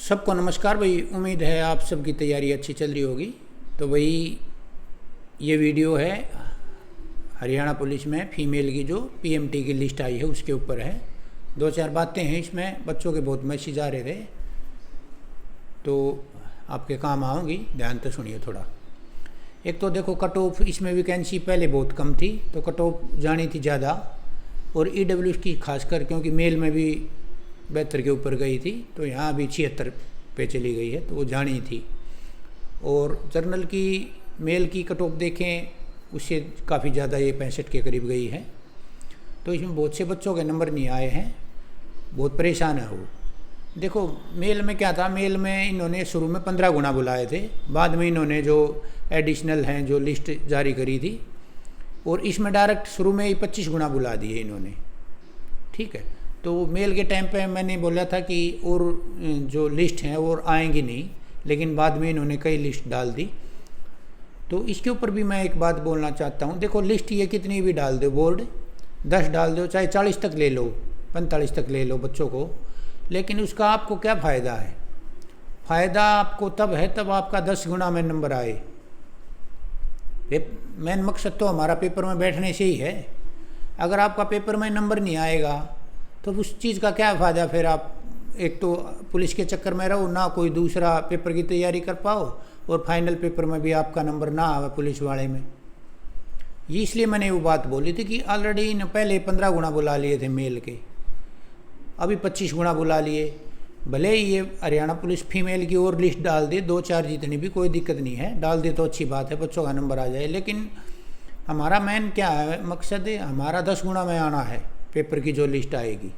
सबको नमस्कार भाई। उम्मीद है आप सबकी तैयारी अच्छी चल रही होगी। तो भाई ये वीडियो है हरियाणा पुलिस में फ़ीमेल की जो पीएमटी की लिस्ट आई है उसके ऊपर है। दो चार बातें हैं इसमें, बच्चों के बहुत मैसेज आ रहे थे तो आपके काम आऊँगी, ध्यान से सुनिए थोड़ा। एक तो देखो कट ऑफ, इसमें वैकेंसी पहले बहुत कम थी तो कट ऑफ जानी थी ज़्यादा, और ईडब्ल्यूएस की खासकर क्योंकि मेल में भी 72 के ऊपर गई थी तो यहाँ भी 76 पे चली गई है तो वो जानी थी। और जर्नल की मेल की कट ऑफ देखें उससे काफ़ी ज़्यादा, ये 65 के करीब गई है। तो इसमें बहुत से बच्चों के नंबर नहीं आए हैं, बहुत परेशान है वो। देखो मेल में क्या था, मेल में इन्होंने शुरू में 15 गुना बुलाए थे, बाद में इन्होंने जो एडिशनल हैं जो लिस्ट जारी करी थी, और इसमें डायरेक्ट शुरू में ही 25 गुना बुला दिए इन्होंने। ठीक है, तो मेल के टाइम पे मैंने बोला था कि और जो लिस्ट हैं और आएंगी नहीं, लेकिन बाद में इन्होंने कई लिस्ट डाल दी। तो इसके ऊपर भी मैं एक बात बोलना चाहता हूँ। देखो लिस्ट ये कितनी भी डाल दो, बोर्ड 10 डाल दो, चाहे 40 तक ले लो, 45 तक ले लो बच्चों को, लेकिन उसका आपको क्या फ़ायदा है? फ़ायदा आपको तब है तब आपका 10 गुना में नंबर आए। मेन मकसद तो हमारा पेपर में बैठने से ही है। अगर आपका पेपर में नंबर नहीं आएगा तो उस चीज़ का क्या फ़ायदा? फिर आप एक तो पुलिस के चक्कर में रहो, ना कोई दूसरा पेपर की तैयारी कर पाओ, और फाइनल पेपर में भी आपका नंबर ना आवे पुलिस वाले में। ये इसलिए मैंने वो बात बोली थी कि ऑलरेडी इन पहले 15 गुना बुला लिए थे मेल के, अभी 25 गुना बुला लिए। भले ही ये हरियाणा पुलिस फीमेल की और लिस्ट डाल दे, 2-4 जितनी भी, कोई दिक्कत नहीं है, डाल दे तो अच्छी बात है, बच्चों का नंबर आ जाए। लेकिन हमारा मेन क्या है, मकसद है हमारा 10 गुना में आना है पेपर की जो लिस्ट आएगी।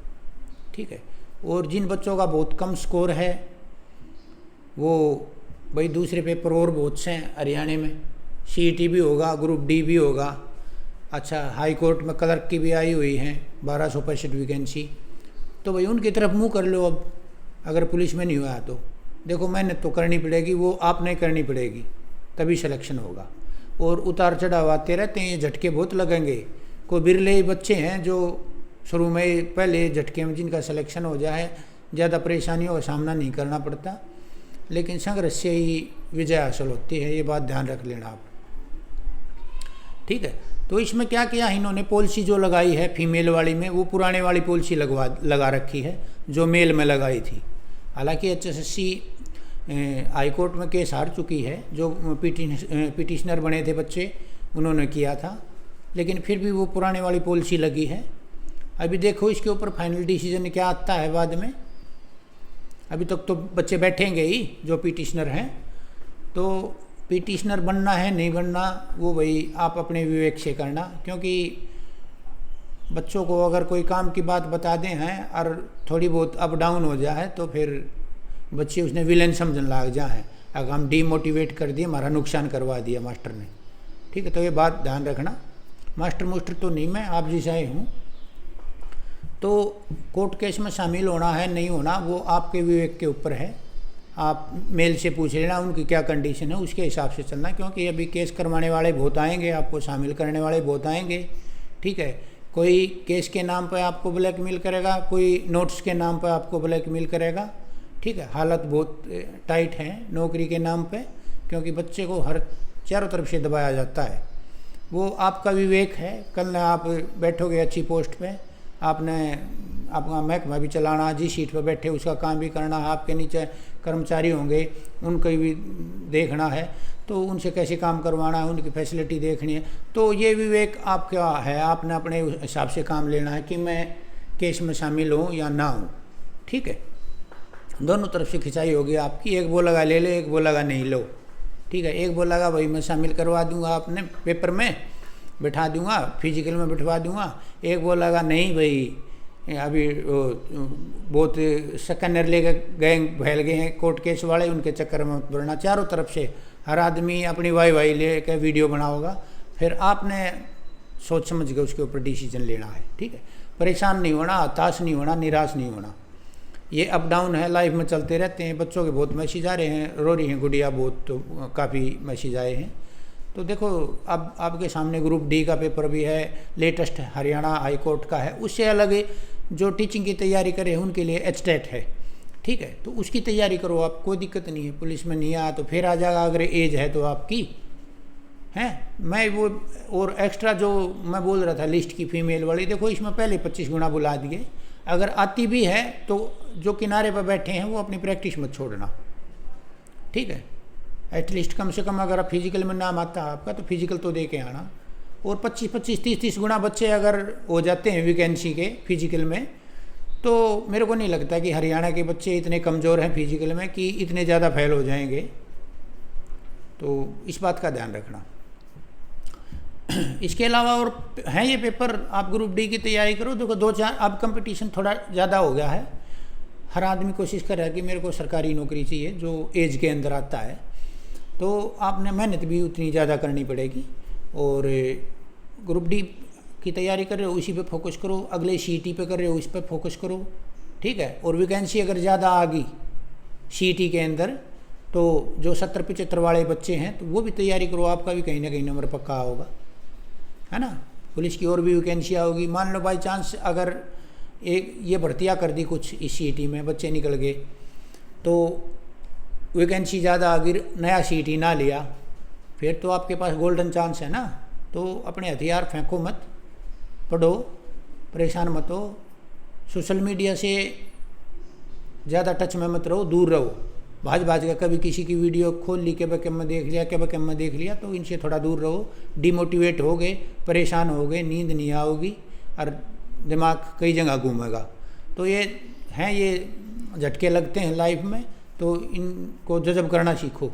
ठीक है, और जिन बच्चों का बहुत कम स्कोर है वो भाई दूसरे पेपर और बहुत से हैं हरियाणा में, सीईटी भी होगा, ग्रुप डी भी होगा। अच्छा, हाई कोर्ट में क्लर्क की भी आई हुई हैं 1265 वैकेंसी, तो भाई उनकी तरफ मुँह कर लो। अब अगर पुलिस में नहीं हुआ तो देखो मेहनत तो करनी पड़ेगी, वो आपने करनी पड़ेगी, तभी सिलेक्शन होगा। और उतार चढ़ाव आते रहते हैं, ये झटके बहुत लगेंगे। कोई बिरले ही बच्चे हैं जो शुरू में पहले झटके में जिनका सिलेक्शन हो जाए, ज़्यादा परेशानियों का सामना नहीं करना पड़ता, लेकिन संघर्ष से ही विजय हासिल होती है, ये बात ध्यान रख लेना आप। ठीक है, तो इसमें क्या किया इन्होंने, पॉलिसी जो लगाई है फीमेल वाली में, वो पुराने वाली पॉलिसी लगा रखी है जो मेल में लगाई थी। हालांकि HSSC हाई कोर्ट में केस हार चुकी है, जो पिटिशनर बने थे बच्चे उन्होंने किया था, लेकिन फिर भी वो पुराने वाली पॉलिसी लगी है। अभी देखो इसके ऊपर फाइनल डिसीजन क्या आता है बाद में। अभी तक तो बच्चे बैठेंगे ही जो पिटिशनर हैं, तो पिटिशनर बनना है नहीं बनना वो भाई आप अपने विवेक से करना, क्योंकि बच्चों को अगर कोई काम की बात बता दें हैं और थोड़ी बहुत अप डाउन हो जाए तो फिर बच्चे उसने विलेन समझने लग जाए। अगर हम डीमोटिवेट कर दिए, हमारा नुकसान करवा दिया मास्टर ने। ठीक है, तो ये बात ध्यान रखना। मास्टर तो नहीं, मैं आप जैसा ही हूँ। तो कोर्ट केस में शामिल होना है नहीं होना वो आपके विवेक के ऊपर है। आप मेल से पूछ लेना उनकी क्या कंडीशन है, उसके हिसाब से चलना, क्योंकि अभी केस करवाने वाले बहुत आएंगे, आपको शामिल करने वाले बहुत आएंगे। ठीक है, कोई केस के नाम पर आपको ब्लैकमेल करेगा, कोई नोट्स के नाम पर आपको ब्लैकमेल करेगा। ठीक है, हालत बहुत टाइट है नौकरी के नाम पे, क्योंकि बच्चे को हर चारों तरफ से दबाया जाता है। वो आपका विवेक है, कल आप बैठोगे अच्छी पोस्ट पे, आपने अपना महकमा भी चलाना, जिस सीट पर बैठे उसका काम भी करना, आपके नीचे कर्मचारी होंगे उनको भी देखना है, तो उनसे कैसे काम करवाना है, उनकी फैसिलिटी देखनी है। तो ये विवेक आपका है, आपने अपने हिसाब से काम लेना है कि मैं केस में शामिल हूँ या ना हूँ। ठीक है, दोनों तरफ से खिंचाई होगी आपकी, एक बोलेगा ले लो, एक बोलेगा नहीं लो। ठीक है, एक बोलेगा भाई मैं शामिल करवा दूंगा अपने पेपर में, बिठा दूंगा, फिजिकल में बिठवा दूंगा। एक बोलेगा नहीं भाई अभी बहुत सेकंडर लेकर गए फैल गए हैं कोर्ट केस वाले, उनके चक्कर में मत पड़ना। चारों तरफ से हर आदमी अपनी वाई ले कर वीडियो बनाओगा, फिर आपने सोच समझ के उसके ऊपर डिसीजन लेना है। ठीक है, परेशान नहीं होना, हताश नहीं होना, निराश नहीं होना। ये अप डाउन है, लाइफ में चलते रहते हैं। बच्चों के बहुत मैसेज आ रहे हैं, रो रही हैं गुड़िया बहुत, तो काफ़ी मैसेज आए हैं। तो देखो अब आपके सामने ग्रुप डी का पेपर भी है, लेटेस्ट हरियाणा हाई कोर्ट का है। उससे अलग जो टीचिंग की तैयारी करे उनके लिए एचटेट है। ठीक है, तो उसकी तैयारी करो आप, कोई दिक्कत नहीं है। पुलिस में नहीं आया तो फिर आ जाएगा, अगर एज है तो आपकी हैं। मैं वो और एक्स्ट्रा जो मैं बोल रहा था लिस्ट की फीमेल वाली, देखो इसमें पहले 25 गुना बुला दिए। अगर आती भी है तो जो किनारे पर बैठे हैं वो अपनी प्रैक्टिस मत छोड़ना, ठीक है। एटलीस्ट कम से कम अगर आप फिजिकल में नाम आता है आपका तो फिजिकल तो दे के आना। और 25-25, 30-30 गुना बच्चे अगर हो जाते हैं वैकेंसी के फिजिकल में, तो मेरे को नहीं लगता कि हरियाणा के बच्चे इतने कमज़ोर हैं फिजिकल में कि इतने ज़्यादा फेल हो जाएंगे। तो इस बात का ध्यान रखना। इसके अलावा और हैं ये पेपर, आप ग्रुप डी की तैयारी करो। देखो 2-4 अब कंपटीशन थोड़ा ज़्यादा हो गया है, हर आदमी कोशिश कर रहा है कि मेरे को सरकारी नौकरी चाहिए जो एज के अंदर आता है। तो आपने मेहनत भी उतनी ज़्यादा करनी पड़ेगी। और ग्रुप डी की तैयारी कर रहे हो इसी पे फोकस करो, अगले सीईटी पे कर रहे हो इस पे फोकस करो, ठीक है। और वैकेंसी अगर ज़्यादा आ गई सीईटी के अंदर तो जो 70-75 वाले बच्चे हैं तो वो भी तैयारी करो, आपका भी कहीं ना कहीं नंबर पक्का होगा, है ना। पुलिस की और भी वैकेंसियाँ होगी। मान लो बाई चांस अगर एक ये भर्तियाँ कर दी कुछ इस सीईटी में, बच्चे निकल गए तो वैकेंसी ज़्यादा आ गई, नया सीईटी ना लिया, फिर तो आपके पास गोल्डन चांस है ना। तो अपने हथियार फेंको मत, पढ़ो, परेशान मत हो, सोशल मीडिया से ज़्यादा टच में मत रहो, दूर रहो। भाज का कभी किसी की वीडियो खोल ली, कब कम में देख लिया, कब कम में देख लिया, तो इनसे थोड़ा दूर रहो। डिमोटिवेट हो गए, परेशान हो गए, नींद नहीं आओगी और दिमाग कई जगह घूमेगा। तो ये हैं, ये झटके लगते हैं लाइफ में, तो इनको जज़ब करना सीखो,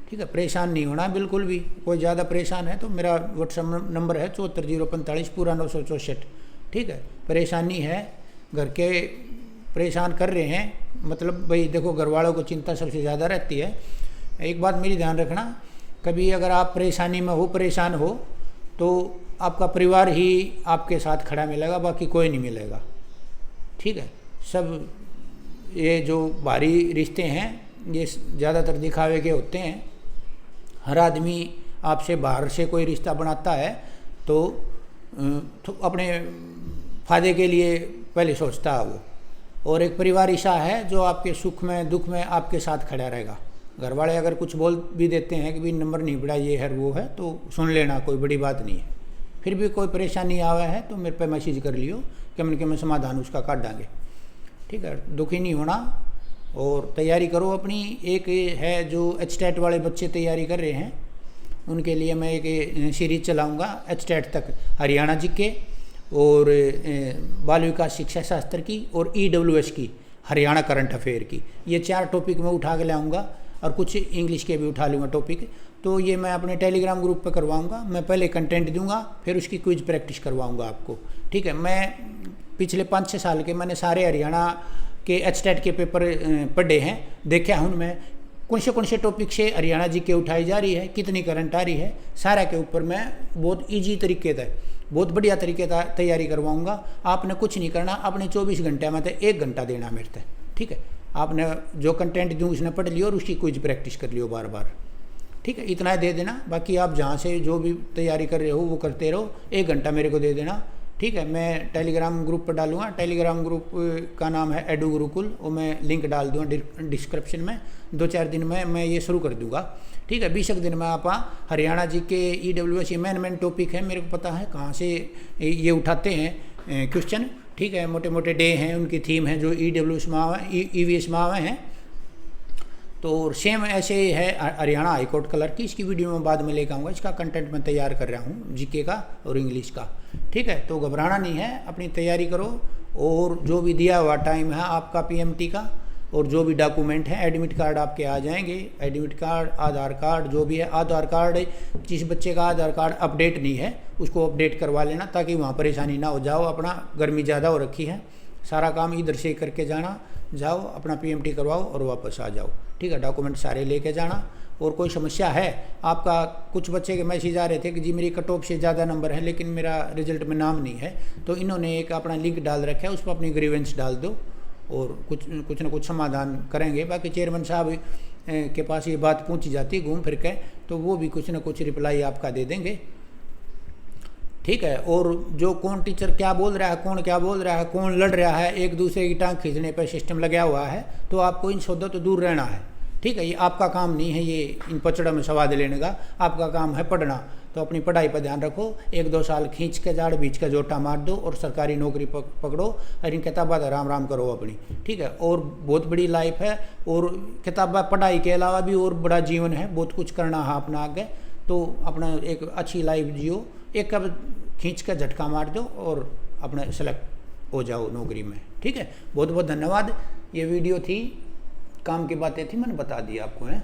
ठीक है। परेशान नहीं होना बिल्कुल भी। कोई ज़्यादा परेशान है तो मेरा व्हाट्सएप नंबर है 74 045 पूरा 964, ठीक है। परेशानी है, घर के परेशान कर रहे हैं, मतलब भाई देखो घर वालों को चिंता सबसे ज़्यादा रहती है। एक बात मेरी ध्यान रखना, कभी अगर आप परेशानी में हो, परेशान हो, तो आपका परिवार ही आपके साथ खड़ा मिलेगा, बाकी कोई नहीं मिलेगा, ठीक है। सब ये जो भारी रिश्ते हैं ये ज़्यादातर दिखावे के होते हैं। हर आदमी आपसे बाहर से कोई रिश्ता बनाता है तो अपने फ़ायदे के लिए पहले सोचता है वो। और एक परिवार ऐसा है जो आपके सुख में दुख में आपके साथ खड़ा रहेगा। घर वाले अगर कुछ बोल भी देते हैं कि भाई नंबर नहीं बढ़ा, ये है वो है, तो सुन लेना, कोई बड़ी बात नहीं है। फिर भी कोई परेशानी आवा है तो मेरे पे मैसेज कर लियो कि मैं समाधान उसका काट देंगे, ठीक है। दुखी नहीं होना और तैयारी करो अपनी। एक है जो एचटेट वाले बच्चे तैयारी कर रहे हैं, उनके लिए मैं एक सीरीज चलाऊँगा एचटेट तक, हरियाणा जी के और बाल विकास शिक्षा शास्त्र की और EWS की, हरियाणा करंट अफेयर की। ये 4 टॉपिक मैं उठा के लाऊंगा और कुछ इंग्लिश के भी उठा लूँगा टॉपिक। तो ये मैं अपने टेलीग्राम ग्रुप पे करवाऊंगा। मैं पहले कंटेंट दूंगा, फिर उसकी क्विज प्रैक्टिस करवाऊंगा आपको, ठीक है। मैं पिछले 5-6 साल के मैंने सारे हरियाणा के एचटेट के पेपर पढ़े हैं, देखा हूँ मैं कौन से टॉपिक से हरियाणा जी के उठाई जा रही है, कितनी करंट आ रही है, सारा के ऊपर मैं बहुत ईजी तरीके से, बहुत बढ़िया तरीके से तैयारी करवाऊंगा। आपने कुछ नहीं करना, अपने 24 घंटे में तो 1 घंटा देना मेरे से, ठीक है। आपने जो कंटेंट दूँ उसने पढ़ लियो और उसकी कुछ प्रैक्टिस कर लियो बार बार, ठीक है। इतना दे देना, बाकी आप जहाँ से जो भी तैयारी कर रहे हो वो करते रहो। 1 घंटा मेरे को दे देना, ठीक है। मैं टेलीग्राम ग्रुप पर डालूंगा, टेलीग्राम ग्रुप का नाम है एडू गुरुकुल, और मैं लिंक डाल दूँगा डिस्क्रिप्शन में। 2-4 दिन में मैं ये शुरू कर दूँगा, ठीक है। 20 दिन में आप हरियाणा जी के EWS ये मेन टॉपिक है, मेरे को पता है कहाँ से ये उठाते हैं क्वेश्चन, ठीक है। मोटे मोटे डे हैं, उनकी थीम है जो EWS में आवे, EVS में आवे हैं। तो सेम ऐसे है हरियाणा हाईकोर्ट क्लर्क की, इसकी वीडियो में बाद में लेकर आऊँगा। इसका कंटेंट मैं तैयार कर रहा हूँ जीके का और इंग्लिश का, ठीक है। तो घबराना नहीं है, अपनी तैयारी करो। और जो भी दिया हुआ टाइम है आपका PMT का, और जो भी डॉक्यूमेंट है, एडमिट कार्ड आपके आ जाएंगे, एडमिट कार्ड, आधार कार्ड, जो भी है। आधार कार्ड, जिस बच्चे का आधार कार्ड अपडेट नहीं है उसको अपडेट करवा लेना, ताकि वहाँ परेशानी ना हो। जाओ, अपना गर्मी ज़्यादा हो रखी है, सारा काम इधर से करके जाना, जाओ अपना PMT करवाओ और वापस आ जाओ, ठीक है। डॉक्यूमेंट सारे लेके जाना। और कोई समस्या है आपका, कुछ बच्चे के मैसेज आ रहे थे कि जी मेरी कट ऑफ से ज़्यादा नंबर है लेकिन मेरा रिजल्ट में नाम नहीं है, तो इन्होंने एक अपना लिंक डाल रखा है, उस पर अपनी ग्रीवेंस डाल दो और कुछ ना कुछ समाधान करेंगे। बाकी चेयरमैन साहब के पास ये बात पहुंची जाती है घूम फिर के, तो वो भी कुछ ना कुछ रिप्लाई आपका दे देंगे। ठीक है। और जो कौन टीचर क्या बोल रहा है, कौन क्या बोल रहा है, कौन लड़ रहा है, एक दूसरे की टांग खींचने पर सिस्टम लगा हुआ है, तो आपको इन सौदों तो दूर रहना है। ठीक है, ये आपका काम नहीं है ये इन पचड़ा में स्वाद लेने का, आपका काम है पढ़ना। तो अपनी पढ़ाई पर ध्यान रखो, 1-2 साल खींच के झाड़ बीच का जोटा मार दो और सरकारी नौकरी पकड़ो और इन किताबा राम राम करो अपनी। ठीक है, और बहुत बड़ी लाइफ है, और किताबा पढ़ाई के अलावा भी और बड़ा जीवन है, बहुत कुछ करना है अपना आगे। तो अपना एक अच्छी लाइफ जियो, एक कब खींच कर झटका मार दो और अपना सेलेक्ट हो जाओ नौकरी में। ठीक है, बहुत बहुत धन्यवाद। ये वीडियो थी, काम की बातें थी, मैंने बता दिया आपको है।